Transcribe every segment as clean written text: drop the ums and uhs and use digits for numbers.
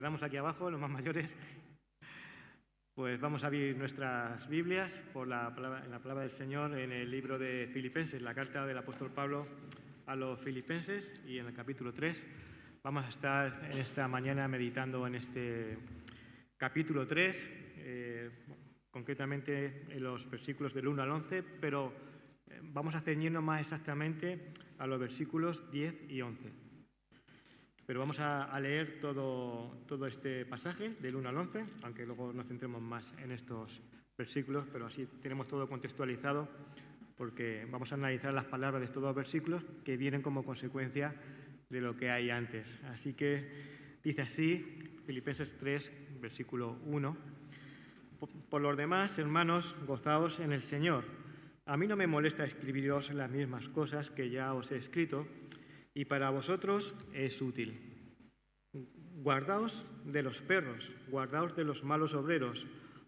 Damos aquí abajo, los más mayores, pues vamos a abrir nuestras Biblias en la palabra del Señor en el libro de Filipenses, la carta del apóstol Pablo a los Filipenses, y en el capítulo 3. Vamos a estar en esta mañana meditando en este capítulo 3, concretamente en los versículos del 1 al 11, pero vamos a ceñirnos más exactamente a los versículos 10 y 11. Pero vamos a leer todo este pasaje del 1 al 11, aunque luego nos centremos más en estos versículos, pero así tenemos todo contextualizado, porque vamos a analizar las palabras de estos dos versículos que vienen como consecuencia de lo que hay antes. Así que dice así, Filipenses 3, versículo 1. Por los demás, hermanos, gozaos en el Señor. A mí no me molesta escribiros las mismas cosas que ya os he escrito, y para vosotros es útil. Guardaos de los perros, guardaos de los malos obreros,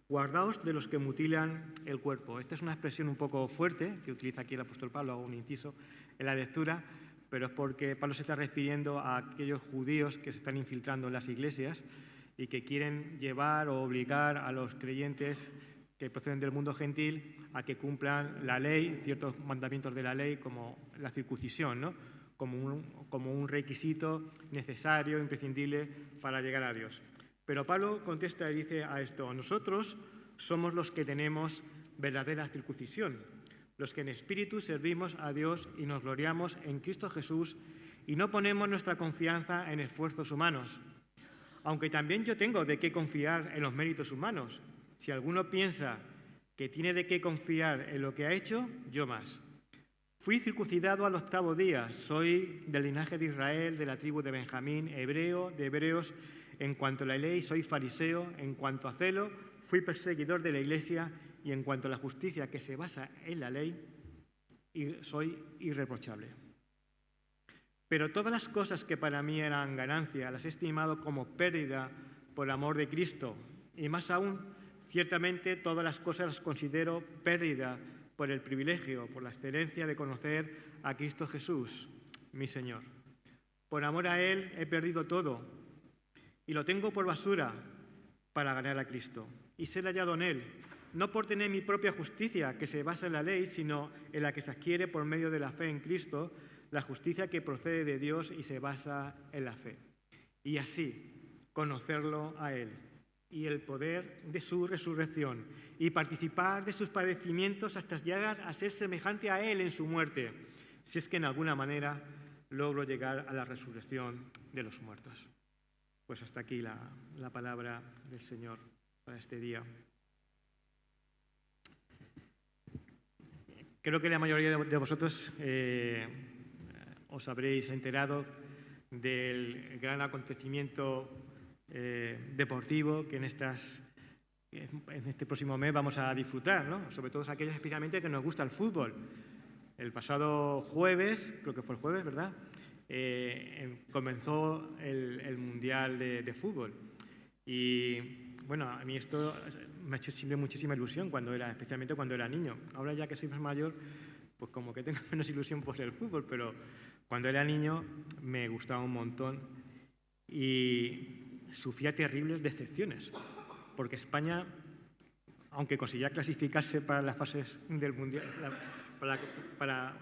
guardaos de los que mutilan el cuerpo. Esta es una expresión un poco fuerte que utiliza aquí el apóstol Pablo, hago un inciso en la lectura, pero es porque Pablo se está refiriendo a aquellos judíos que se están infiltrando en las iglesias y que quieren llevar o obligar a los creyentes que proceden del mundo gentil a que cumplan la ley, ciertos mandamientos de la ley, como la circuncisión, ¿no? Como un requisito necesario, imprescindible para llegar a Dios. Pero Pablo contesta y dice a esto: nosotros somos los que tenemos verdadera circuncisión, los que en espíritu servimos a Dios y nos gloriamos en Cristo Jesús y no ponemos nuestra confianza en esfuerzos humanos. Aunque también yo tengo de qué confiar en los méritos humanos. Si alguno piensa que tiene de qué confiar en lo que ha hecho, yo más. Fui circuncidado al 8º día, soy del linaje de Israel, de la tribu de Benjamín, hebreo, de hebreos. En cuanto a la ley, soy fariseo. En cuanto a celo, fui perseguidor de la iglesia. Y en cuanto a la justicia que se basa en la ley, soy irreprochable. Pero todas las cosas que para mí eran ganancia, las he estimado como pérdida por amor de Cristo. Y más aún, ciertamente todas las cosas las considero pérdida por el privilegio, por la excelencia de conocer a Cristo Jesús, mi Señor. Por amor a Él he perdido todo y lo tengo por basura para ganar a Cristo y ser hallado en Él, no por tener mi propia justicia que se basa en la ley, sino en la que se adquiere por medio de la fe en Cristo, la justicia que procede de Dios y se basa en la fe. Y así conocerlo a Él y el poder de su resurrección, y participar de sus padecimientos hasta llegar a ser semejante a Él en su muerte, si es que en alguna manera logro llegar a la resurrección de los muertos. Pues hasta aquí la palabra del Señor para este día. Creo que la mayoría de vosotros os habréis enterado del gran acontecimiento deportivo que en este próximo mes vamos a disfrutar, ¿no? Sobre todo aquellos especialmente que nos gusta el fútbol. El pasado jueves, creo que fue el jueves, ¿verdad? Comenzó el Mundial de Fútbol. Y bueno, a mí esto me ha hecho siempre muchísima ilusión, especialmente cuando era niño. Ahora ya que soy más mayor, pues como que tengo menos ilusión por el fútbol, pero cuando era niño me gustaba un montón y sufría terribles decepciones, porque España, aunque conseguía clasificarse para las fases del Mundial, para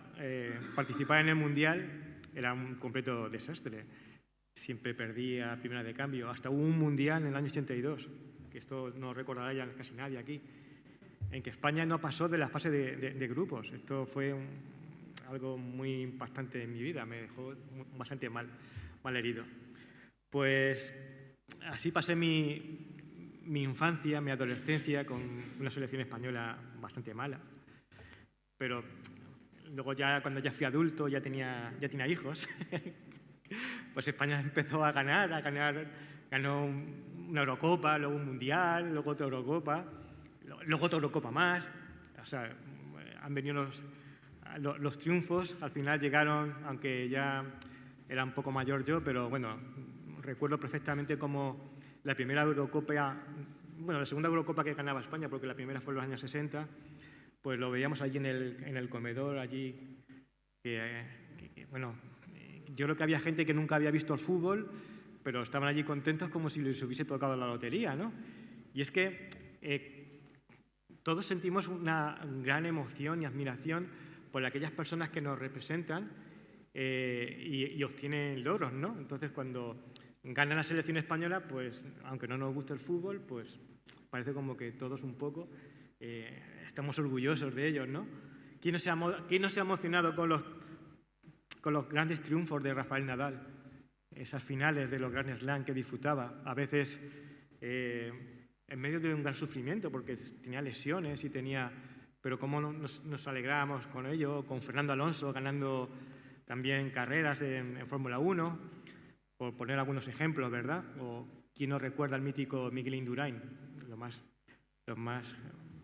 participar en el Mundial, era un completo desastre. Siempre perdía primera de cambio. Hasta hubo un Mundial en el año 82, que esto no recordará ya casi nadie aquí, en que España no pasó de la fase de grupos. Esto fue algo muy impactante en mi vida, me dejó bastante mal herido. Pues así pasé mi infancia, mi adolescencia, con una selección española bastante mala. Pero luego ya cuando ya fui adulto, ya tenía hijos, pues España empezó a ganar, ganó una Eurocopa, luego un Mundial, luego otra Eurocopa, luego otra Eurocopa más. O sea, han venido los triunfos, al final llegaron, aunque ya era un poco mayor yo, pero bueno, recuerdo perfectamente cómo la primera Eurocopa, la segunda Eurocopa que ganaba España, porque la primera fue en los años 60, pues lo veíamos allí en el comedor, allí, bueno, yo creo que había gente que nunca había visto el fútbol, pero estaban allí contentos como si les hubiese tocado la lotería, ¿no? Y es que todos sentimos una gran emoción y admiración por aquellas personas que nos representan y obtienen logros, ¿no? Entonces, cuando gana la selección española, pues, aunque no nos guste el fútbol, pues parece como que todos un poco estamos orgullosos de ellos, ¿no? ¿Quién no se ha emocionado con los grandes triunfos de Rafael Nadal? Esas finales de los Grand Slam que disfrutaba, a veces en medio de un gran sufrimiento, porque tenía lesiones pero cómo nos alegrábamos con ello, con Fernando Alonso ganando también carreras en Fórmula 1, por poner algunos ejemplos, ¿verdad? O quién no recuerda al mítico Miguel Indurain, los más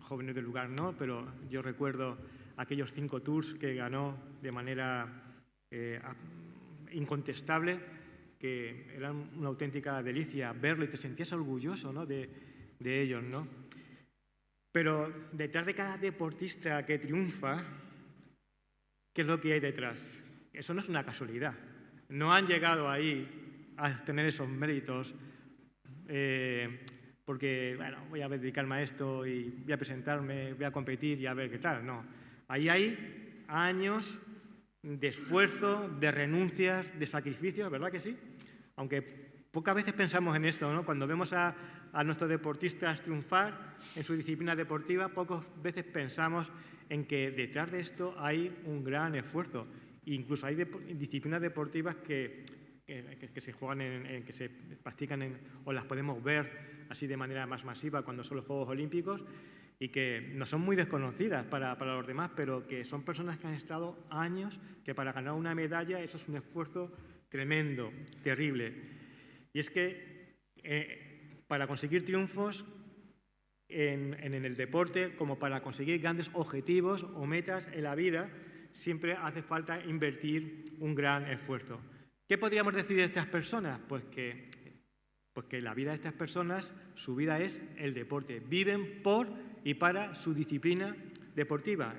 jóvenes del lugar no, pero yo recuerdo aquellos 5 Tours que ganó de manera incontestable, que eran una auténtica delicia verlo y te sentías orgulloso, ¿no? de ellos, ¿no? Pero detrás de cada deportista que triunfa, ¿qué es lo que hay detrás? Eso no es una casualidad. No han llegado ahí a tener esos méritos porque, bueno, voy a dedicarme a esto y voy a presentarme, voy a competir y a ver qué tal. No. Ahí hay años de esfuerzo, de renuncias, de sacrificios, ¿verdad que sí? Aunque pocas veces pensamos en esto, ¿no? Cuando vemos a nuestros deportistas triunfar en su disciplina deportiva, pocas veces pensamos en que detrás de esto hay un gran esfuerzo. Incluso hay disciplinas deportivas que se juegan, que se practican o las podemos ver así de manera más masiva cuando son los Juegos Olímpicos y que no son muy desconocidas para los demás, pero que son personas que han estado años, que para ganar una medalla eso es un esfuerzo tremendo, terrible. Y es que para conseguir triunfos en el deporte, como para conseguir grandes objetivos o metas en la vida, siempre hace falta invertir un gran esfuerzo. ¿Qué podríamos decir de estas personas? Pues que la vida de estas personas, su vida es el deporte. Viven por y para su disciplina deportiva.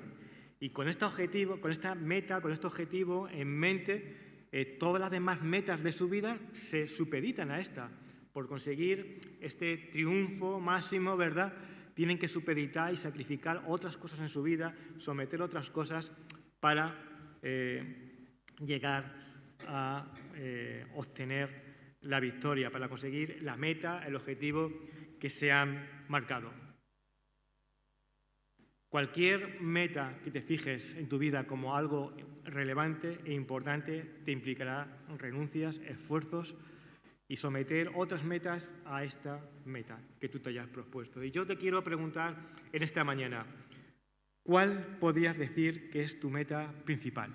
Y con este objetivo, con esta meta, con este objetivo en mente, todas las demás metas de su vida se supeditan a esta. Por conseguir este triunfo máximo, ¿verdad? Tienen que supeditar y sacrificar otras cosas en su vida, someter otras cosas para llegar a obtener la victoria, para conseguir la meta, el objetivo que se han marcado. Cualquier meta que te fijes en tu vida como algo relevante e importante te implicará renuncias, esfuerzos y someter otras metas a esta meta que tú te hayas propuesto. Y yo te quiero preguntar en esta mañana, ¿cuál podrías decir que es tu meta principal?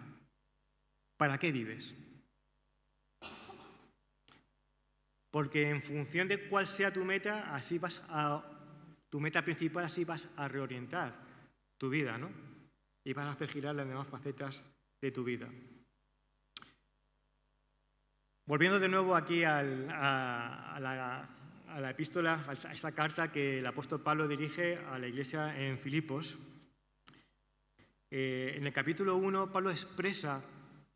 ¿Para qué vives? Porque en función de cuál sea tu meta, tu meta principal, así vas a reorientar tu vida, ¿no? Y vas a hacer girar las demás facetas de tu vida. Volviendo de nuevo aquí a la epístola, a esa carta que el apóstol Pablo dirige a la iglesia en Filipos, en el capítulo 1 Pablo expresa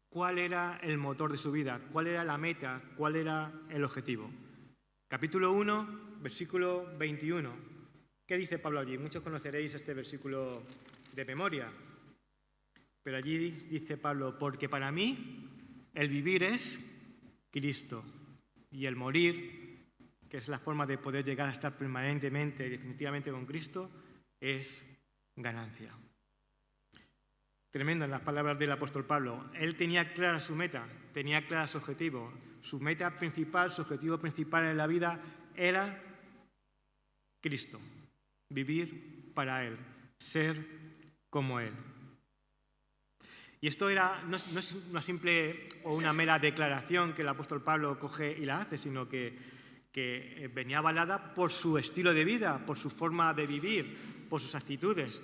cuál era el motor de su vida, cuál era la meta, cuál era el objetivo. Capítulo 1, versículo 21. ¿Qué dice Pablo allí? Muchos conoceréis este versículo de memoria, pero allí dice Pablo, porque para mí el vivir es Cristo y el morir, que es la forma de poder llegar a estar permanentemente y definitivamente con Cristo, es ganancia. Tremendo en las palabras del apóstol Pablo. Él tenía clara su meta, tenía clara su objetivo. Su meta principal, su objetivo principal en la vida era Cristo. Vivir para Él, ser como Él. Y esto no es una simple o una mera declaración que el apóstol Pablo coge y la hace, sino que venía avalada por su estilo de vida, por su forma de vivir, por sus actitudes.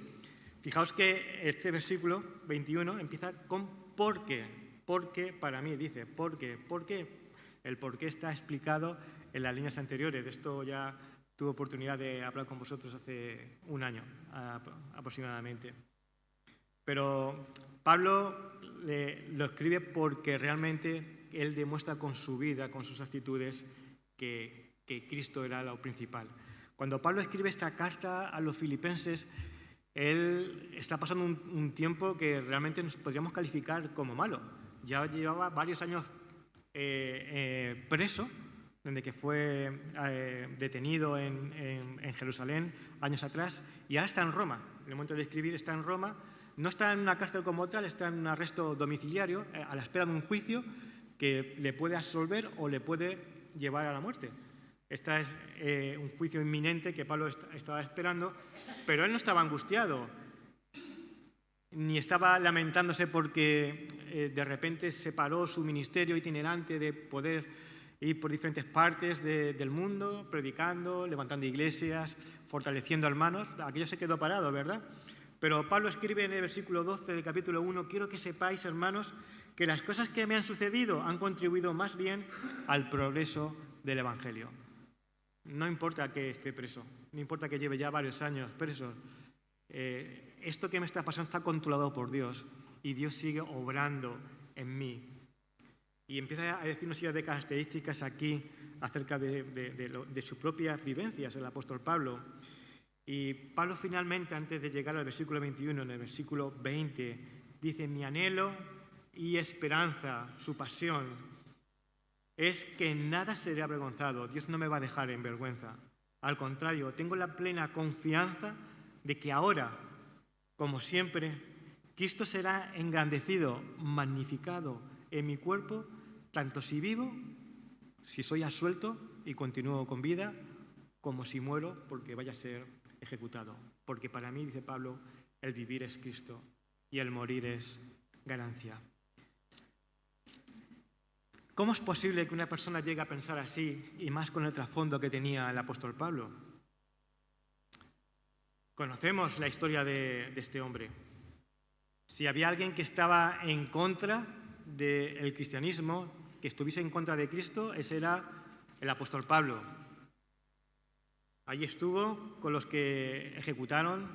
Fijaos que este versículo 21 empieza con ¿por qué? Porque para mí dice ¿por qué? ¿Por qué? El por qué está explicado en las líneas anteriores. De esto ya tuve oportunidad de hablar con vosotros hace un año aproximadamente. Pero Pablo lo escribe porque realmente él demuestra con su vida, con sus actitudes, que Cristo era lo principal. Cuando Pablo escribe esta carta a los filipenses, él está pasando un tiempo que realmente nos podríamos calificar como malo. Ya llevaba varios años preso, desde que fue detenido en Jerusalén años atrás, y ahora está en Roma. En el momento de escribir está en Roma. No está en una cárcel como tal, está en un arresto domiciliario a la espera de un juicio que le puede absolver o le puede llevar a la muerte. Este es un juicio inminente que Pablo estaba esperando, pero él no estaba angustiado, ni estaba lamentándose porque de repente se paró su ministerio itinerante de poder ir por diferentes partes del mundo, predicando, levantando iglesias, fortaleciendo hermanos. Aquello se quedó parado, ¿verdad? Pero Pablo escribe en el versículo 12 del capítulo 1, quiero que sepáis, hermanos, que las cosas que me han sucedido han contribuido más bien al progreso del Evangelio. No importa que esté preso, no importa que lleve ya varios años preso, esto que me está pasando está controlado por Dios y Dios sigue obrando en mí. Y empieza a decir una serie de características aquí acerca de sus propias vivencias, el apóstol Pablo. Y Pablo finalmente, antes de llegar al versículo 21, en el versículo 20, dice, mi anhelo y esperanza, su pasión, es que en nada seré avergonzado. Dios no me va a dejar en vergüenza. Al contrario, tengo la plena confianza de que ahora, como siempre, Cristo será engrandecido, magnificado en mi cuerpo, tanto si vivo, si soy absuelto y continúo con vida, como si muero porque vaya a ser ejecutado. Porque para mí, dice Pablo, el vivir es Cristo y el morir es ganancia. ¿Cómo es posible que una persona llegue a pensar así, y más con el trasfondo que tenía el apóstol Pablo? Conocemos la historia de este hombre. Si había alguien que estaba en contra del cristianismo, que estuviese en contra de Cristo, ese era el apóstol Pablo. Allí estuvo con los que ejecutaron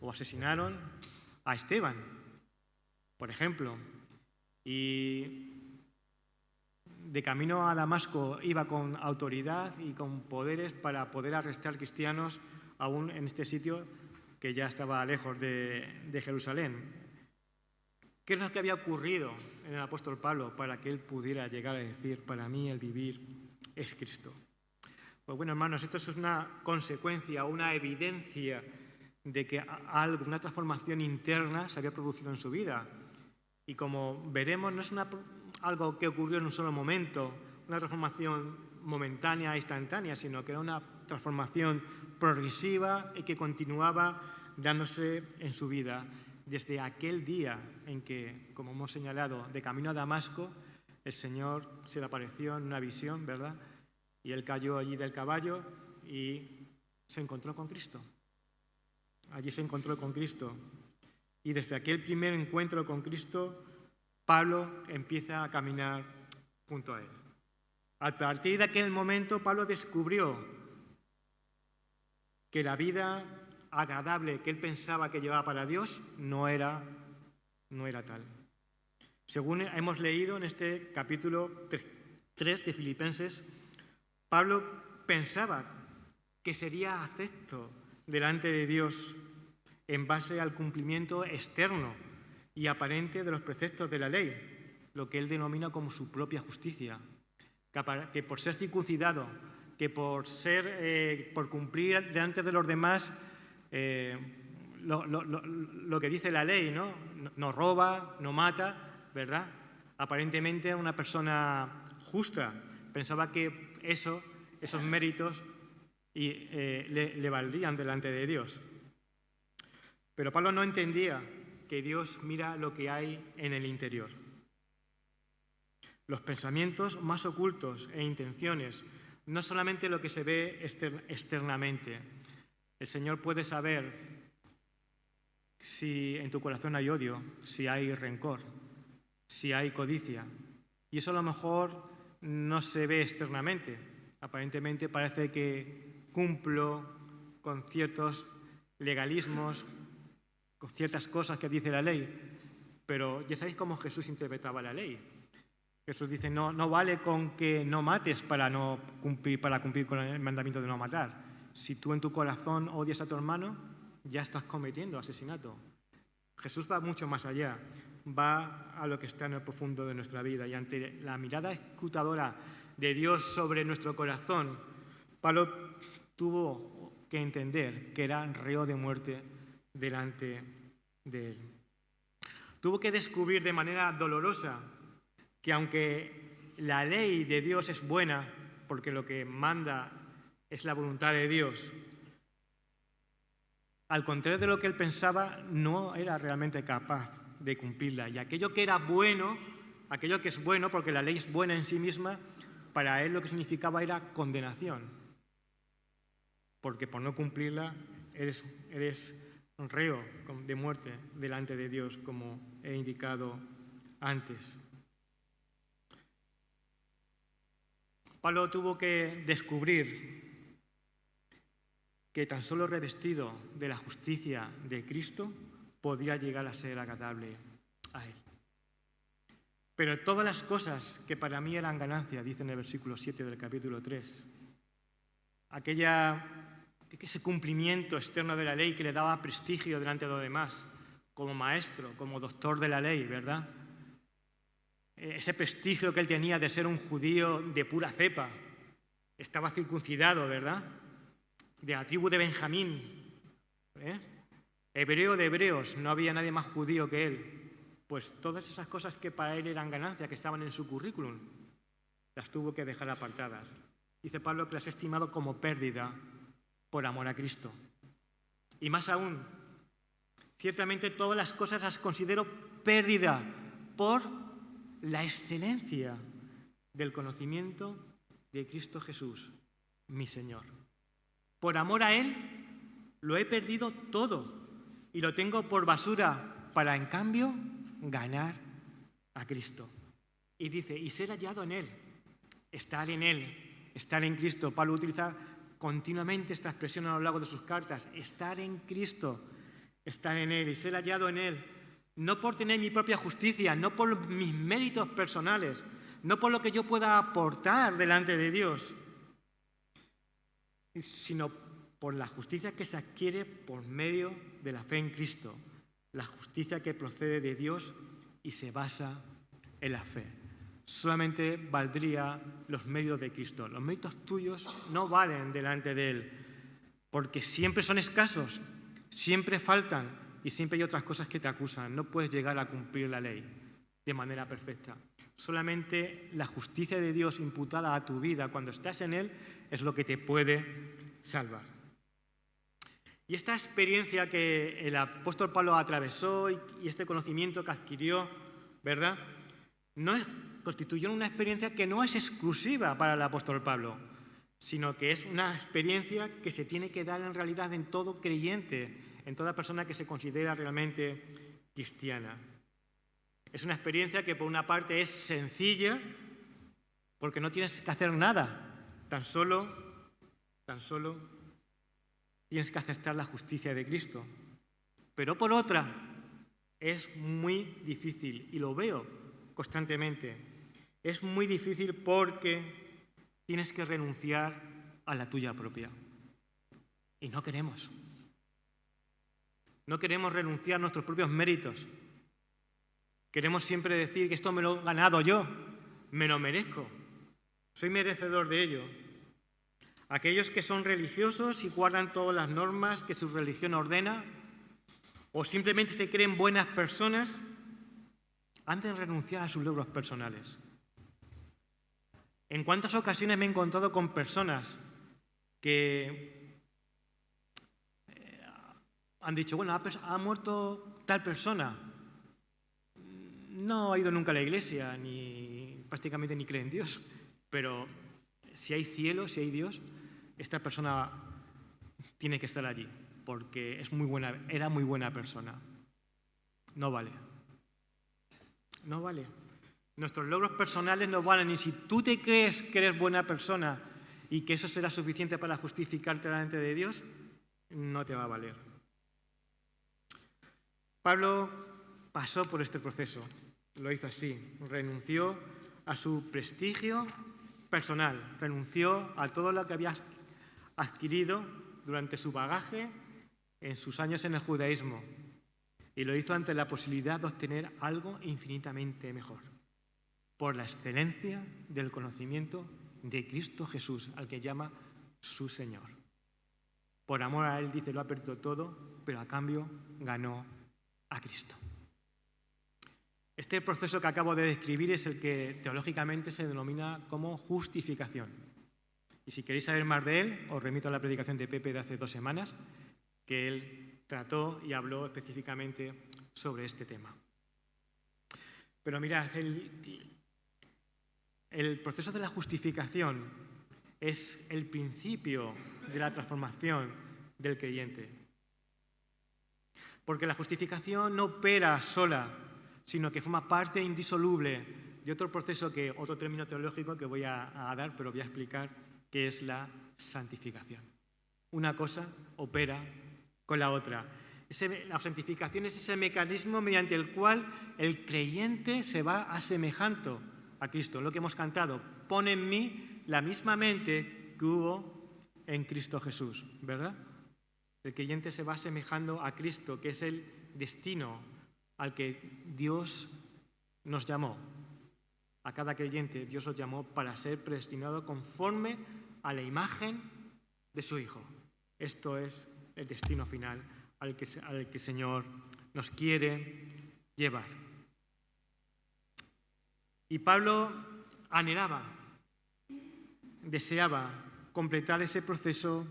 o asesinaron a Esteban, por ejemplo. Y de camino a Damasco iba con autoridad y con poderes para poder arrestar cristianos aún en este sitio que ya estaba lejos de Jerusalén. ¿Qué es lo que había ocurrido en el apóstol Pablo para que él pudiera llegar a decir, para mí el vivir es Cristo? Pues bueno, hermanos, esto es una consecuencia, una evidencia de que algo, una transformación interna se había producido en su vida. Y como veremos, no es algo que ocurrió en un solo momento, una transformación momentánea, instantánea, sino que era una transformación progresiva y que continuaba dándose en su vida. Desde aquel día en que, como hemos señalado, de camino a Damasco, el Señor se le apareció en una visión, ¿verdad? Y él cayó allí del caballo y se encontró con Cristo. Allí se encontró con Cristo. Y desde aquel primer encuentro con Cristo, Pablo empieza a caminar junto a él. A partir de aquel momento, Pablo descubrió que la vida agradable que él pensaba que llevaba para Dios no era tal. Según hemos leído en este capítulo 3 de Filipenses, Pablo pensaba que sería acepto delante de Dios en base al cumplimiento externo y aparente de los preceptos de la ley, lo que él denomina como su propia justicia, que por ser circuncidado, que por cumplir delante de los demás lo que dice la ley, ¿no? No roba, no mata, ¿verdad? Aparentemente una persona justa pensaba que esos méritos le valdrían delante de Dios. Pero Pablo no entendía que Dios mira lo que hay en el interior. Los pensamientos más ocultos e intenciones, no solamente lo que se ve externamente. El Señor puede saber si en tu corazón hay odio, si hay rencor, si hay codicia. Y eso a lo mejor no se ve externamente. Aparentemente parece que cumplo con ciertos legalismos, con ciertas cosas que dice la ley. Pero ya sabéis cómo Jesús interpretaba la ley. Jesús dice, no vale con que no mates para cumplir con el mandamiento de no matar. Si tú en tu corazón odias a tu hermano, ya estás cometiendo asesinato. Jesús va mucho más allá, va a lo que está en el profundo de nuestra vida. Y ante la mirada escrutadora de Dios sobre nuestro corazón, Pablo tuvo que entender que era reo de muerte delante de él. Tuvo que descubrir de manera dolorosa que aunque la ley de Dios es buena, porque lo que manda es la voluntad de Dios, al contrario de lo que él pensaba, no era realmente capaz de cumplirla. Y aquello que era bueno, aquello que es bueno, porque la ley es buena en sí misma, para él lo que significaba era condenación. Porque por no cumplirla eres reo de muerte delante de Dios, como he indicado antes. Pablo tuvo que descubrir que tan solo revestido de la justicia de Cristo podría llegar a ser agradable a Él. Pero todas las cosas que para mí eran ganancia, dice en el versículo 7 del capítulo 3, ese cumplimiento externo de la ley que le daba prestigio delante de los demás, como maestro, como doctor de la ley, ¿verdad? Ese prestigio que él tenía de ser un judío de pura cepa, estaba circuncidado, ¿verdad?, de la tribu de Benjamín, hebreo de hebreos, no había nadie más judío que él. Pues todas esas cosas que para él eran ganancia, que estaban en su currículum, las tuvo que dejar apartadas. Dice Pablo que las ha estimado como pérdida por amor a Cristo. Y más aún, ciertamente todas las cosas las considero pérdida por la excelencia del conocimiento de Cristo Jesús, mi Señor. Por amor a Él, lo he perdido todo y lo tengo por basura para, en cambio, ganar a Cristo. Y dice, y ser hallado en Él, estar en Él, estar en Cristo. Pablo utiliza continuamente esta expresión a lo largo de sus cartas, estar en Cristo, estar en Él y ser hallado en Él. No por tener mi propia justicia, no por mis méritos personales, no por lo que yo pueda aportar delante de Dios, sino por la justicia que se adquiere por medio de la fe en Cristo, la justicia que procede de Dios y se basa en la fe. Solamente valdría los méritos de Cristo. Los méritos tuyos no valen delante de Él, porque siempre son escasos, siempre faltan y siempre hay otras cosas que te acusan. No puedes llegar a cumplir la ley de manera perfecta. Solamente la justicia de Dios imputada a tu vida cuando estás en Él es lo que te puede salvar. Y esta experiencia que el apóstol Pablo atravesó y este conocimiento que adquirió, ¿verdad?, constituyó una experiencia que no es exclusiva para el apóstol Pablo, sino que es una experiencia que se tiene que dar en realidad en todo creyente, en toda persona que se considera realmente cristiana. Es una experiencia que por una parte es sencilla, porque no tienes que hacer nada, tan solo tienes que aceptar la justicia de Cristo. Pero por otra, es muy difícil, y lo veo constantemente, es muy difícil porque tienes que renunciar a la tuya propia. Y no queremos. No queremos renunciar a nuestros propios méritos. Queremos siempre decir que esto me lo he ganado yo, me lo merezco, soy merecedor de ello. Aquellos que son religiosos y guardan todas las normas que su religión ordena, o simplemente se creen buenas personas, han de renunciar a sus logros personales. ¿En cuántas ocasiones me he encontrado con personas que han dicho, bueno, ha muerto tal persona, no ha ido nunca a la iglesia, ni prácticamente ni cree en Dios, pero si hay cielo, si hay Dios, esta persona tiene que estar allí, porque era muy buena persona. No vale. No vale. Nuestros logros personales no valen, y si tú te crees que eres buena persona y que eso será suficiente para justificarte delante de Dios, no te va a valer. Pablo pasó por este proceso, lo hizo así, renunció a su prestigio personal, renunció a todo lo que había adquirido durante su bagaje en sus años en el judaísmo y lo hizo ante la posibilidad de obtener algo infinitamente mejor, por la excelencia del conocimiento de Cristo Jesús, al que llama su Señor. Por amor a Él, dice, lo ha perdido todo, pero a cambio ganó a Cristo. Este proceso que acabo de describir es el que teológicamente se denomina como justificación. Y si queréis saber más de él, os remito a la predicación de Pepe de hace 2 semanas, que él trató y habló específicamente sobre este tema. Pero mirad, el proceso de la justificación es el principio de la transformación del creyente. Porque la justificación no opera sola, sino que forma parte indisoluble de otro proceso, otro término teológico que voy a dar, pero voy a explicar, que es la santificación. Una cosa opera con la otra. La santificación es ese mecanismo mediante el cual el creyente se va asemejando a Cristo. Lo que hemos cantado, pone en mí la misma mente que hubo en Cristo Jesús, ¿verdad? El creyente se va asemejando a Cristo, que es el destino al que Dios nos llamó. A cada creyente Dios los llamó para ser predestinado conforme a la imagen de su Hijo. Esto es el destino final al que el Señor nos quiere llevar. Y Pablo anhelaba, deseaba completar ese proceso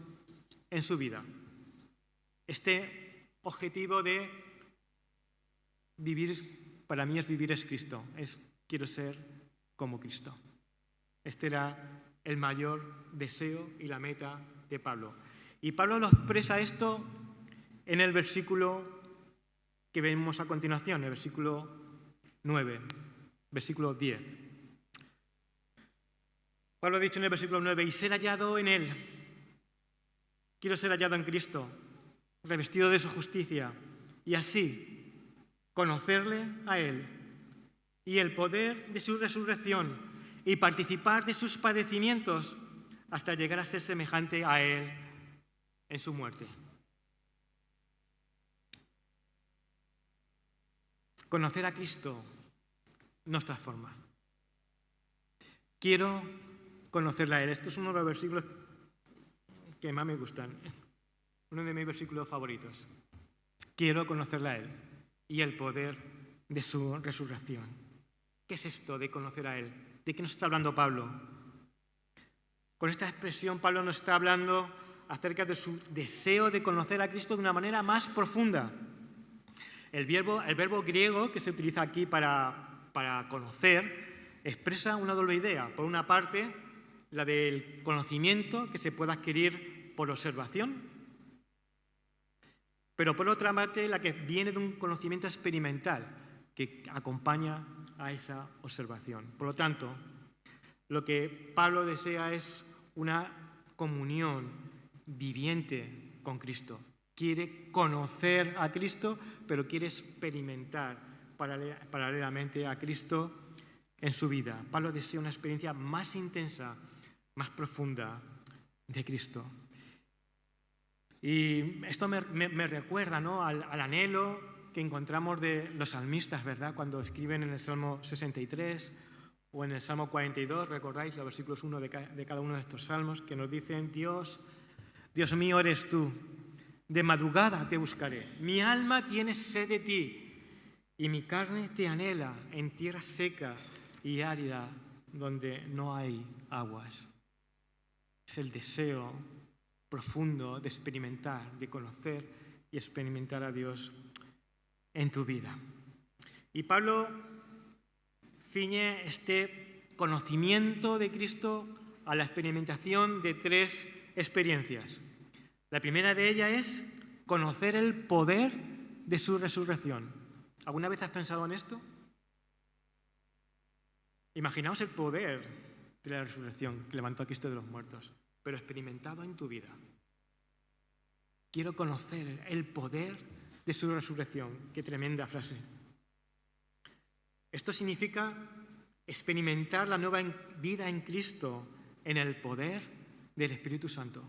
en su vida. Este objetivo de vivir, para mí es Cristo, quiero ser como Cristo. Este era el mayor deseo y la meta de Pablo. Y Pablo lo expresa esto en el versículo que vemos a continuación, el versículo 9, versículo 10. Pablo ha dicho en el versículo 9, y ser hallado en Él. Quiero ser hallado en Cristo, revestido de su justicia, y así conocerle a Él y el poder de su resurrección y participar de sus padecimientos hasta llegar a ser semejante a Él en su muerte. Conocer a Cristo nos transforma. Quiero conocerle a Él. Esto es uno de los versículos que más me gustan, uno de mis versículos favoritos. Quiero conocerle a Él y el poder de su resurrección. ¿Qué es esto de conocer a Él? ¿De qué nos está hablando Pablo? Con esta expresión Pablo nos está hablando acerca de su deseo de conocer a Cristo de una manera más profunda. El verbo griego que se utiliza aquí para conocer expresa una doble idea. Por una parte, la del conocimiento que se puede adquirir por observación, pero por otra parte, la que viene de un conocimiento experimental que acompaña a esa observación. Por lo tanto, lo que Pablo desea es una comunión viviente con Cristo. Quiere conocer a Cristo, pero quiere experimentar paralelamente a Cristo en su vida. Pablo desea una experiencia más intensa, más profunda de Cristo. Y esto me recuerda, ¿no?, al anhelo que encontramos de los salmistas, ¿verdad?, cuando escriben en el Salmo 63 o en el Salmo 42, recordáis los versículos 1 de cada uno de estos salmos, que nos dicen, Dios mío eres tú, de madrugada te buscaré, mi alma tiene sed de ti y mi carne te anhela en tierra seca y árida donde no hay aguas. Es el deseo profundo de experimentar, de conocer y experimentar a Dios en tu vida. Y Pablo ciñe este conocimiento de Cristo a la experimentación de 3 experiencias. La primera de ellas es conocer el poder de su resurrección. ¿Alguna vez has pensado en esto? Imaginaos el poder de la resurrección que levantó a Cristo de los muertos, pero experimentado en tu vida. Quiero conocer el poder de su resurrección. Qué tremenda frase. Esto significa experimentar la nueva vida en Cristo en el poder del Espíritu Santo.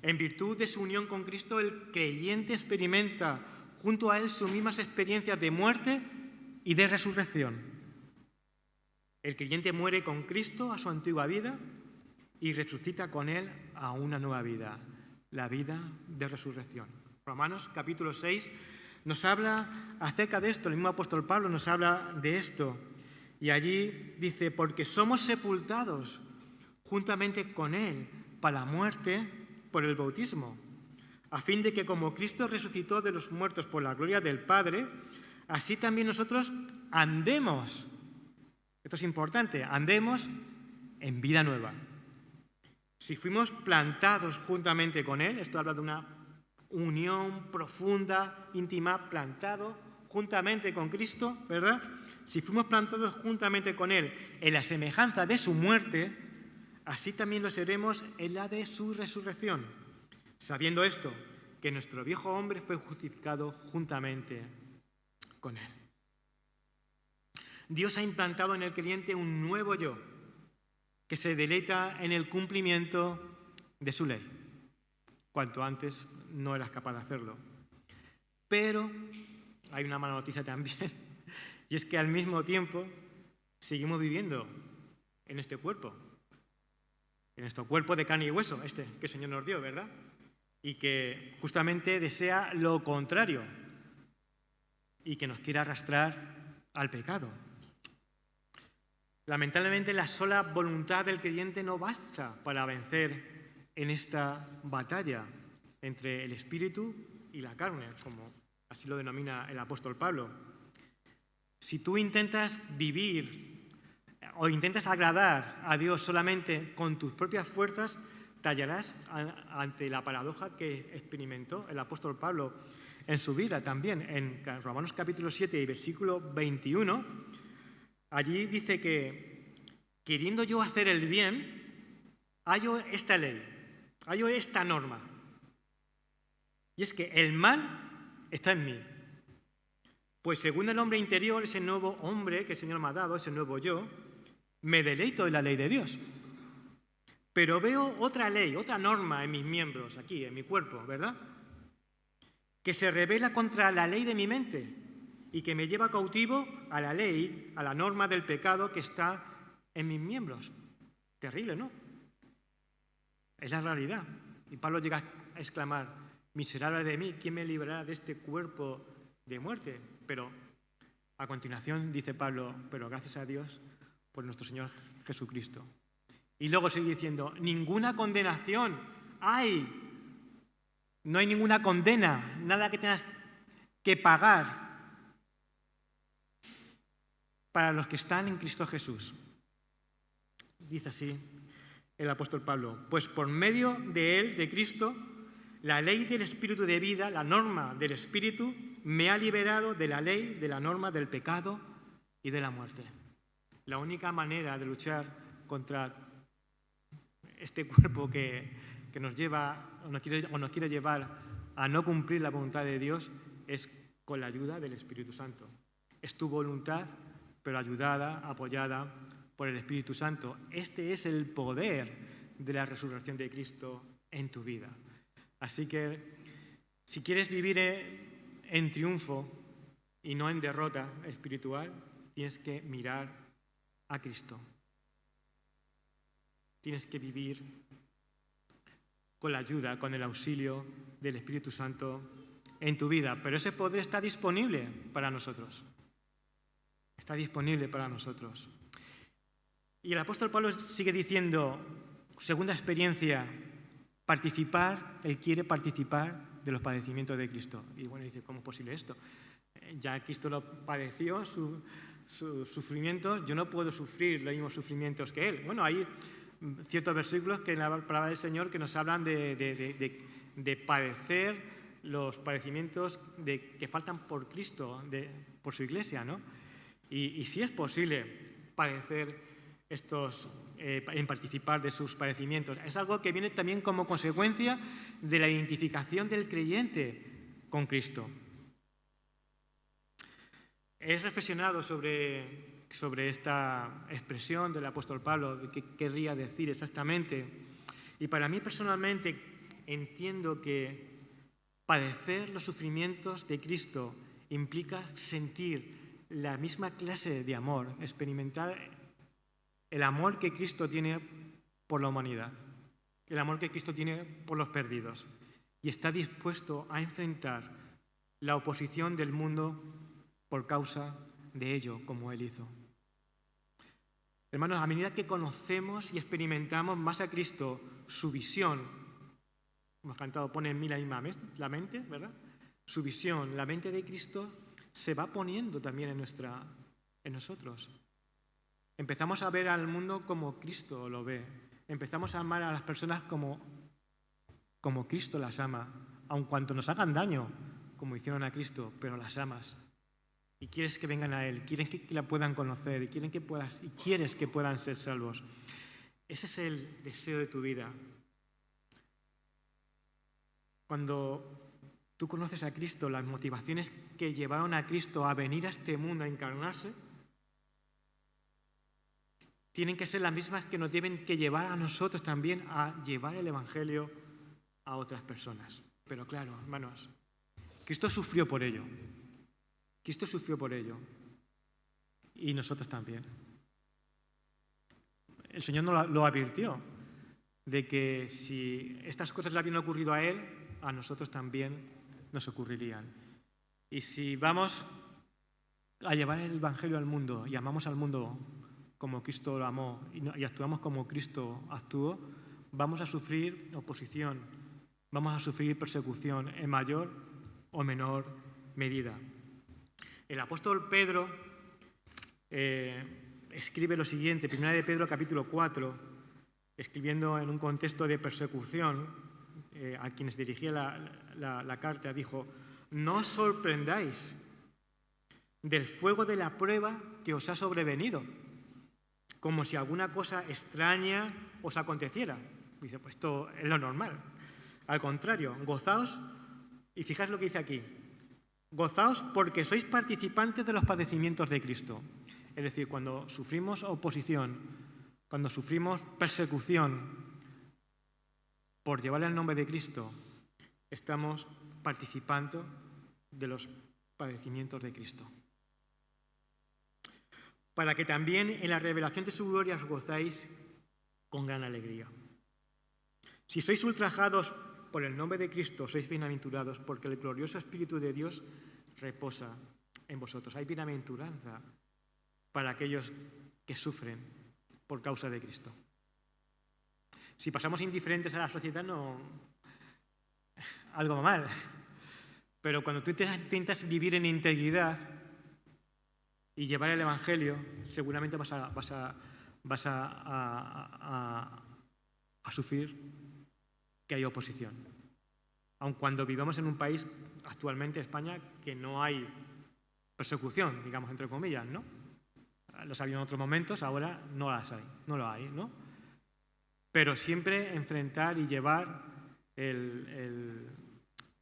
En virtud de su unión con Cristo, el creyente experimenta junto a Él sus mismas experiencias de muerte y de resurrección. El creyente muere con Cristo a su antigua vida y resucita con Él a una nueva vida, la vida de resurrección. Romanos capítulo 6 nos habla acerca de esto, el mismo apóstol Pablo nos habla de esto, y allí dice, porque somos sepultados juntamente con Él para la muerte por el bautismo, a fin de que como Cristo resucitó de los muertos por la gloria del Padre, así también nosotros andemos, esto es importante, andemos en vida nueva. Si fuimos plantados juntamente con Él, esto habla de una unión profunda, íntima, plantado juntamente con Cristo, ¿verdad? Si fuimos plantados juntamente con Él en la semejanza de su muerte, así también lo seremos en la de su resurrección, sabiendo esto, que nuestro viejo hombre fue crucificado juntamente con Él. Dios ha implantado en el creyente un nuevo yo, que se deleita en el cumplimiento de su ley. Cuanto antes no eras capaz de hacerlo. Pero hay una mala noticia también, y es que al mismo tiempo seguimos viviendo en este cuerpo, en nuestro cuerpo de carne y hueso, que el Señor nos dio, ¿verdad? Y que justamente desea lo contrario y que nos quiere arrastrar al pecado. Lamentablemente, la sola voluntad del creyente no basta para vencer en esta batalla entre el espíritu y la carne, como así lo denomina el apóstol Pablo. Si tú intentas vivir o intentas agradar a Dios solamente con tus propias fuerzas, te hallarás ante la paradoja que experimentó el apóstol Pablo en su vida también. En Romanos capítulo 7 y versículo 21, allí dice que, queriendo yo hacer el bien, hallo esta ley, hallo esta norma. Y es que el mal está en mí. Pues según el hombre interior, ese nuevo hombre que el Señor me ha dado, ese nuevo yo, me deleito en la ley de Dios. Pero veo otra ley, otra norma en mis miembros, aquí, en mi cuerpo, ¿verdad? Que se revela contra la ley de mi mente y que me lleva cautivo a la ley, a la norma del pecado que está en mis miembros. Terrible, ¿no? Es la realidad. Y Pablo llega a exclamar, miserable de mí, ¿quién me librará de este cuerpo de muerte? Pero a continuación dice Pablo, pero gracias a Dios por nuestro Señor Jesucristo. Y luego sigue diciendo, ninguna condenación hay. No hay ninguna condena, nada que tengas que pagar para los que están en Cristo Jesús. Dice así el apóstol Pablo, pues por medio de Él, de Cristo, la ley del Espíritu de vida, la norma del Espíritu, me ha liberado de la ley, de la norma del pecado y de la muerte. La única manera de luchar contra este cuerpo que nos lleva o nos quiere llevar a no cumplir la voluntad de Dios es con la ayuda del Espíritu Santo. Es tu voluntad, pero ayudada, apoyada por el Espíritu Santo. Este es el poder de la resurrección de Cristo en tu vida. Así que, si quieres vivir en triunfo y no en derrota espiritual, tienes que mirar a Cristo. Tienes que vivir con la ayuda, con el auxilio del Espíritu Santo en tu vida. Pero ese poder está disponible para nosotros. Está disponible para nosotros. Y el apóstol Pablo sigue diciendo, segunda experiencia, él quiere participar de los padecimientos de Cristo. Y bueno, dice, ¿cómo es posible esto? Ya Cristo lo padeció, sus sufrimientos, yo no puedo sufrir los mismos sufrimientos que Él. Bueno, hay ciertos versículos que en la palabra del Señor que nos hablan de padecer los padecimientos que faltan por Cristo, por su iglesia, ¿no? Y sí es posible padecer en participar de sus padecimientos. Es algo que viene también como consecuencia de la identificación del creyente con Cristo. He reflexionado sobre sobre esta expresión del apóstol Pablo, de qué querría decir exactamente. Y para mí personalmente entiendo que padecer los sufrimientos de Cristo implica sentir la misma clase de amor, experimentar el amor que Cristo tiene por la humanidad, el amor que Cristo tiene por los perdidos, y está dispuesto a enfrentar la oposición del mundo por causa de ello, como Él hizo. Hermanos, a medida que conocemos y experimentamos más a Cristo, su visión, hemos cantado, pone en mí la mente, ¿verdad? Su visión, la mente de Cristo, se va poniendo también en nosotros. Empezamos a ver al mundo como Cristo lo ve. Empezamos a amar a las personas como Cristo las ama, aun cuando nos hagan daño, como hicieron a Cristo, pero las amas. Y quieres que vengan a Él, quieres que la puedan conocer, y quieres que puedan ser salvos. Ese es el deseo de tu vida. Cuando tú conoces a Cristo, las motivaciones que llevaron a Cristo a venir a este mundo a encarnarse, tienen que ser las mismas que nos deben que llevar a nosotros también a llevar el Evangelio a otras personas. Pero claro, hermanos, Cristo sufrió por ello. Cristo sufrió por ello. Y nosotros también. El Señor nos lo advirtió, de que si estas cosas le habían ocurrido a Él, a nosotros también nos ocurrirían. Y si vamos a llevar el Evangelio al mundo y amamos al mundo como Cristo lo amó y actuamos como Cristo actuó, vamos a sufrir oposición, vamos a sufrir persecución en mayor o menor medida. El apóstol Pedro escribe lo siguiente, 1 de Pedro capítulo 4, escribiendo en un contexto de persecución, a quienes dirigía la carta, dijo: no os sorprendáis del fuego de la prueba que os ha sobrevenido, como si alguna cosa extraña os aconteciera. Dice, pues esto es lo normal. Al contrario, gozaos, y fijaos lo que dice aquí, gozaos porque sois participantes de los padecimientos de Cristo. Es decir, cuando sufrimos oposición, cuando sufrimos persecución por llevar el nombre de Cristo, estamos participando de los padecimientos de Cristo. Para que también en la revelación de su gloria os gozáis con gran alegría. Si sois ultrajados por el nombre de Cristo, sois bienaventurados, porque el glorioso Espíritu de Dios reposa en vosotros. Hay bienaventuranza para aquellos que sufren por causa de Cristo. Si pasamos indiferentes a la sociedad, no, algo mal. Pero cuando tú intentas vivir en integridad y llevar el Evangelio, seguramente vas a sufrir que hay oposición. Aun cuando vivamos en un país, actualmente España, que no hay persecución, digamos, entre comillas, ¿no? Los había en otros momentos, ahora no las hay, no lo hay, ¿no? Pero siempre enfrentar y llevar el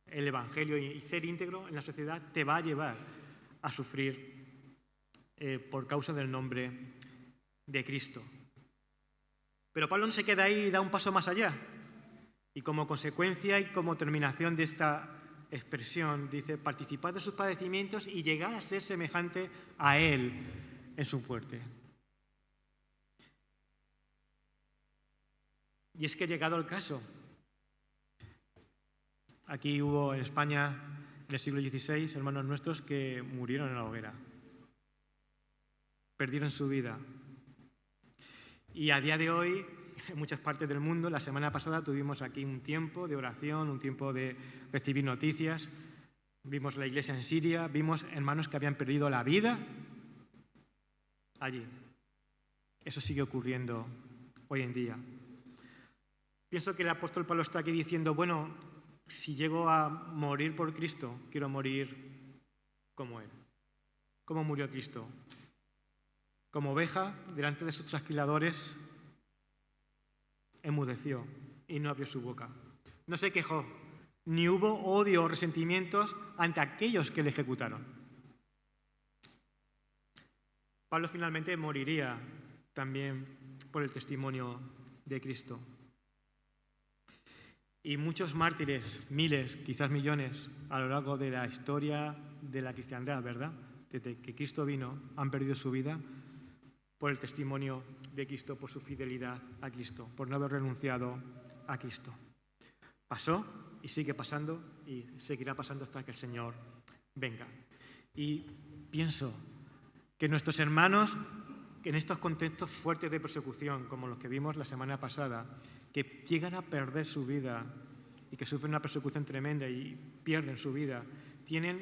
Evangelio y ser íntegro en la sociedad te va a llevar a sufrir por causa del nombre de Cristo. Pero Pablo no se queda ahí y da un paso más allá. Y como consecuencia y como terminación de esta expresión, dice, participad de sus padecimientos y llegar a ser semejante a Él en su muerte. Y es que ha llegado el caso. Aquí hubo en España, en el siglo XVI, hermanos nuestros que murieron en la hoguera. Perdieron su vida. Y a día de hoy, en muchas partes del mundo, la semana pasada tuvimos aquí un tiempo de oración, un tiempo de recibir noticias. Vimos la iglesia en Siria, vimos hermanos que habían perdido la vida allí. Eso sigue ocurriendo hoy en día. Pienso que el apóstol Pablo está aquí diciendo, bueno, si llego a morir por Cristo, quiero morir como Él. ¿Cómo murió Cristo? Como oveja, delante de sus trasquiladores, enmudeció y no abrió su boca. No se quejó, ni hubo odio o resentimientos ante aquellos que le ejecutaron. Pablo finalmente moriría también por el testimonio de Cristo. Y muchos mártires, miles, quizás millones, a lo largo de la historia de la cristiandad, ¿verdad? Desde que Cristo vino, han perdido su vida por el testimonio de Cristo, por su fidelidad a Cristo, por no haber renunciado a Cristo. Pasó y sigue pasando y seguirá pasando hasta que el Señor venga. Y pienso que nuestros hermanos, en estos contextos fuertes de persecución, como los que vimos la semana pasada, que llegan a perder su vida y que sufren una persecución tremenda y pierden su vida, tienen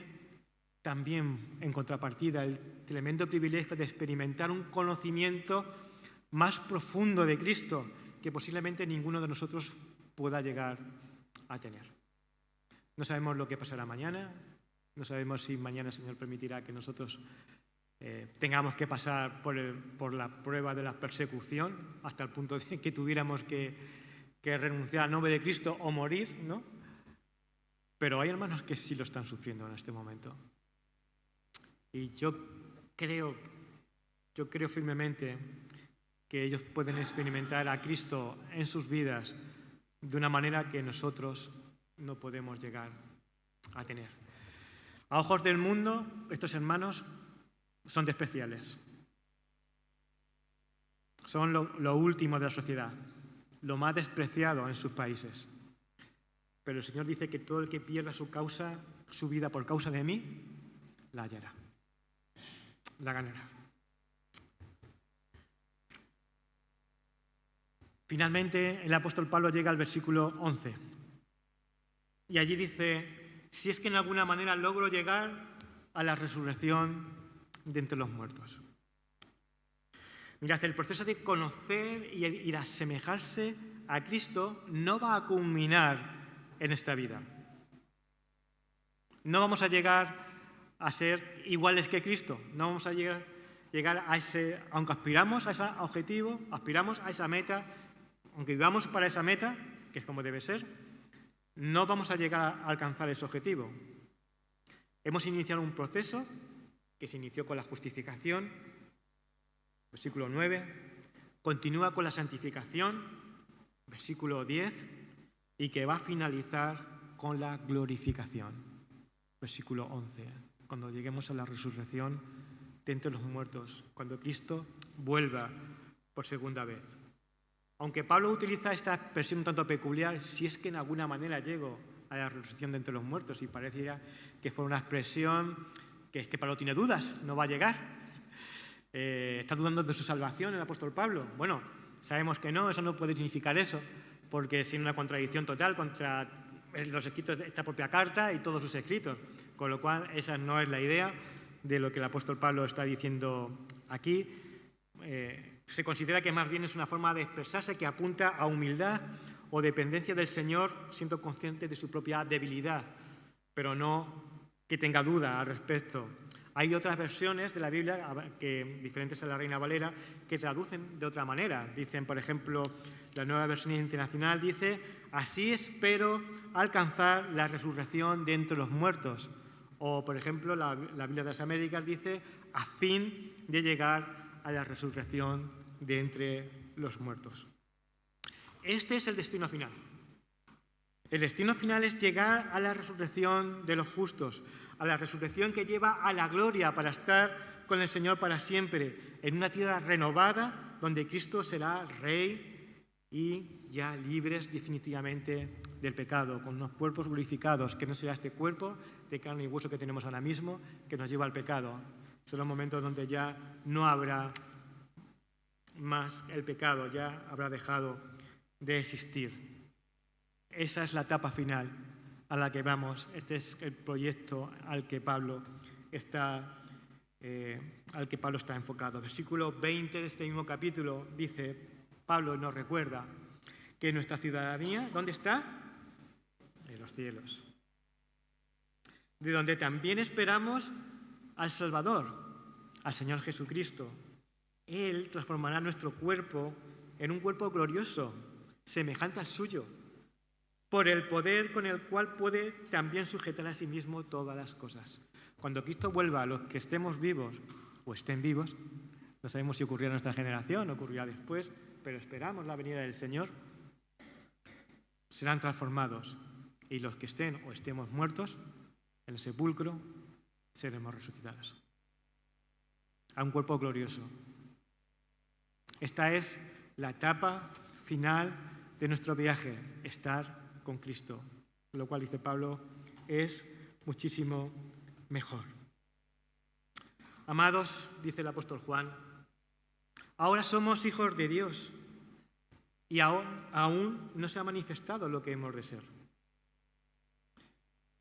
también en contrapartida el tremendo privilegio de experimentar un conocimiento más profundo de Cristo que posiblemente ninguno de nosotros pueda llegar a tener. No sabemos lo que pasará mañana, no sabemos si mañana el Señor permitirá que nosotros tengamos que pasar por la prueba de la persecución hasta el punto de que tuviéramos que renunciar al nombre de Cristo o morir, ¿no? Pero hay hermanos que sí lo están sufriendo en este momento. Y yo creo firmemente que ellos pueden experimentar a Cristo en sus vidas de una manera que nosotros no podemos llegar a tener. A ojos del mundo, estos hermanos son despreciables. Son lo último de la sociedad, lo más despreciado en sus países. Pero el Señor dice que todo el que pierda su vida por causa de mí, la hallará, la ganará. Finalmente, el apóstol Pablo llega al versículo 11. Y allí dice, si es que en alguna manera logro llegar a la resurrección de entre los muertos. Mirad, el proceso de conocer y de asemejarse a Cristo no va a culminar en esta vida. No vamos a llegar a ser iguales que Cristo. No vamos a llegar a ese, aunque aspiramos a ese objetivo, aspiramos a esa meta, aunque vivamos para esa meta, que es como debe ser, no vamos a llegar a alcanzar ese objetivo. Hemos iniciado un proceso que se inició con la justificación, versículo 9, continúa con la santificación, versículo 10, y que va a finalizar con la glorificación, versículo 11, cuando lleguemos a la resurrección de entre los muertos, cuando Cristo vuelva por segunda vez. Aunque Pablo utiliza esta expresión un tanto peculiar, si es que en alguna manera llego a la resurrección de entre los muertos, y pareciera que fue una expresión que es que Pablo tiene dudas, no va a llegar. ¿Está dudando de su salvación el apóstol Pablo? Bueno, sabemos que no, eso no puede significar eso, porque es una contradicción total contra los escritos de esta propia carta y todos sus escritos, con lo cual esa no es la idea de lo que el apóstol Pablo está diciendo aquí. Se considera que más bien es una forma de expresarse que apunta a humildad o dependencia del Señor, siendo consciente de su propia debilidad, pero no que tenga duda al respecto. Hay otras versiones de la Biblia, diferentes a la Reina Valera, que traducen de otra manera. Dicen, por ejemplo, la Nueva Versión Internacional dice, así espero alcanzar la resurrección de entre los muertos. O, por ejemplo, la Biblia de las Américas dice, a fin de llegar a la resurrección de entre los muertos. Este es el destino final. El destino final es llegar a la resurrección de los justos, a la resurrección que lleva a la gloria para estar con el Señor para siempre, en una tierra renovada donde Cristo será Rey y ya libres definitivamente del pecado, con unos cuerpos glorificados, que no será este cuerpo de carne y hueso que tenemos ahora mismo, que nos lleva al pecado. Son los momentos donde ya no habrá más el pecado, ya habrá dejado de existir. Esa es la etapa final a la que vamos. Este es el proyecto al que Pablo está enfocado. Versículo 20 de este mismo capítulo dice, Pablo nos recuerda que nuestra ciudadanía, ¿dónde está? En los cielos. De donde también esperamos al Salvador, al Señor Jesucristo. Él transformará nuestro cuerpo en un cuerpo glorioso, semejante al suyo, por el poder con el cual puede también sujetar a sí mismo todas las cosas. Cuando Cristo vuelva, a los que estemos vivos o estén vivos, No sabemos si ocurrirá en nuestra generación, ocurrirá después, pero esperamos la venida del Señor. Serán transformados y los que estén o estemos muertos en el sepulcro seremos resucitados a un cuerpo glorioso. Esta es la etapa final de nuestro viaje, estar con Cristo, lo cual, dice Pablo, es muchísimo mejor. Amados, dice el apóstol Juan, ahora somos hijos de Dios y aún no se ha manifestado lo que hemos de ser.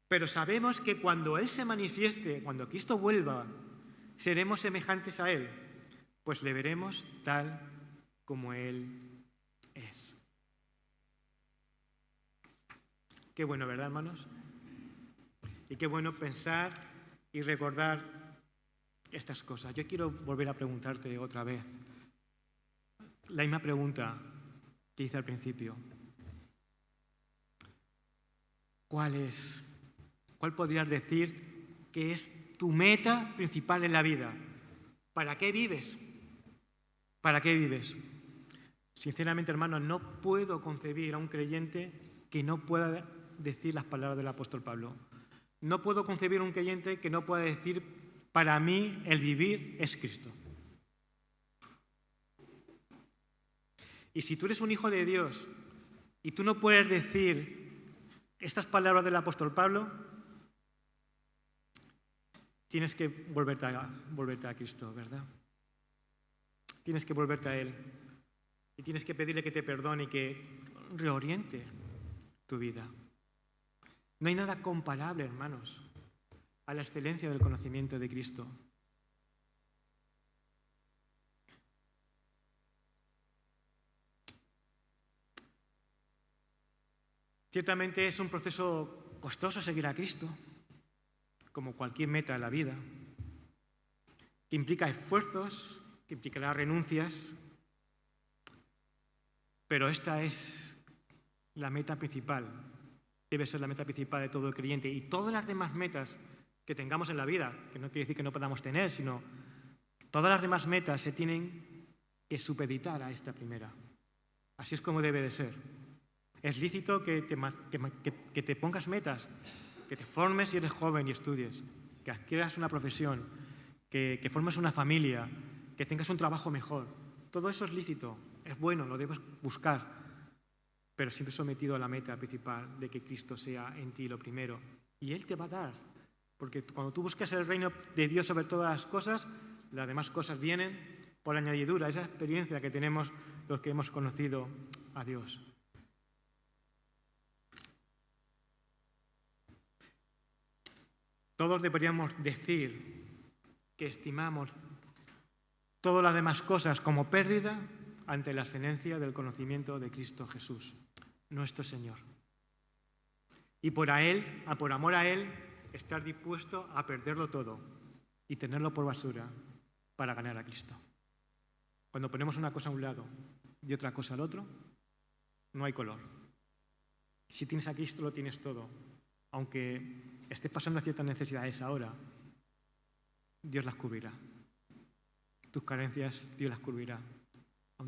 Pero sabemos que cuando Él se manifieste, cuando Cristo vuelva, seremos semejantes a Él, pues le veremos tal como Él es. Qué bueno, ¿verdad, hermanos? Y qué bueno pensar y recordar estas cosas. Yo quiero volver a preguntarte otra vez la misma pregunta que hice al principio. ¿Cuál podrías decir que es tu meta principal en la vida? ¿Para qué vives? ¿Para qué vives? Sinceramente, hermanos, no puedo concebir a un creyente que no pueda decir las palabras del apóstol Pablo. No puedo concebir a un creyente que no pueda decir, para mí el vivir es Cristo. Y si tú eres un hijo de Dios y tú no puedes decir estas palabras del apóstol Pablo, tienes que volverte a Cristo, ¿verdad? Tienes que volverte a Él. Y tienes que pedirle que te perdone y que reoriente tu vida. No hay nada comparable, hermanos, a la excelencia del conocimiento de Cristo. Ciertamente es un proceso costoso seguir a Cristo, como cualquier meta en la vida, que implica esfuerzos, que implicará renuncias, pero esta es la meta principal, debe ser la meta principal de todo el creyente. Y todas las demás metas que tengamos en la vida, que no quiere decir que no podamos tener, sino todas las demás metas se tienen que supeditar a esta primera. Así es como debe de ser. Es lícito que te pongas metas, que te formes si eres joven y estudies, que adquieras una profesión, que formes una familia, que tengas un trabajo mejor. Todo eso es lícito, es bueno, lo debes buscar, pero siempre sometido a la meta principal de que Cristo sea en ti lo primero. Y Él te va a dar, porque cuando tú buscas el reino de Dios sobre todas las cosas, las demás cosas vienen por añadidura, esa experiencia que tenemos los que hemos conocido a Dios. Todos deberíamos decir que estimamos todas las demás cosas como pérdida ante la excelencia del conocimiento de Cristo Jesús, nuestro Señor. Y por amor a Él, estar dispuesto a perderlo todo y tenerlo por basura para ganar a Cristo. Cuando ponemos una cosa a un lado y otra cosa al otro, no hay color. Si tienes a Cristo, lo tienes todo. Aunque estés pasando ciertas necesidades ahora, Dios las cubrirá. Tus carencias, Dios las cubrirá.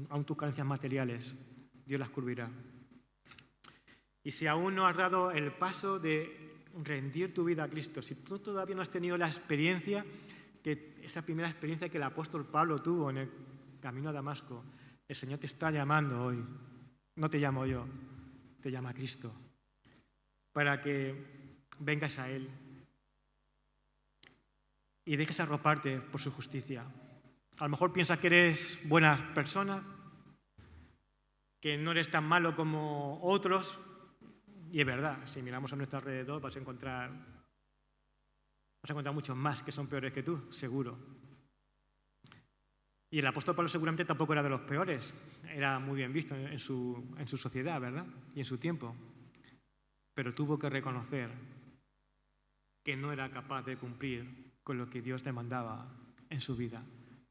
Aún tus carencias materiales, Dios las cubrirá. Y si aún no has dado el paso de rendir tu vida a Cristo, si tú todavía no has tenido la experiencia, esa primera experiencia que el apóstol Pablo tuvo en el camino a Damasco, el Señor te está llamando hoy. No te llamo yo, te llama Cristo, para que vengas a Él y dejes arroparte por su justicia. A lo mejor piensas que eres buena persona, que no eres tan malo como otros, y es verdad, si miramos a nuestro alrededor vas a encontrar muchos más que son peores que tú, seguro. Y el apóstol Pablo seguramente tampoco era de los peores, era muy bien visto en su sociedad, ¿verdad? Y en su tiempo. Pero tuvo que reconocer que no era capaz de cumplir con lo que Dios demandaba en su vida.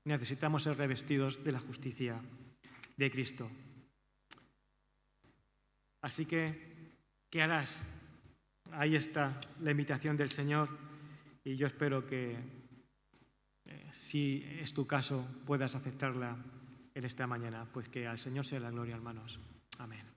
Necesitamos ser revestidos de la justicia de Cristo. Así que, ¿qué harás? Ahí está la invitación del Señor y yo espero que si es tu caso, puedas aceptarla en esta mañana. Pues que al Señor sea la gloria, hermanos. Amén.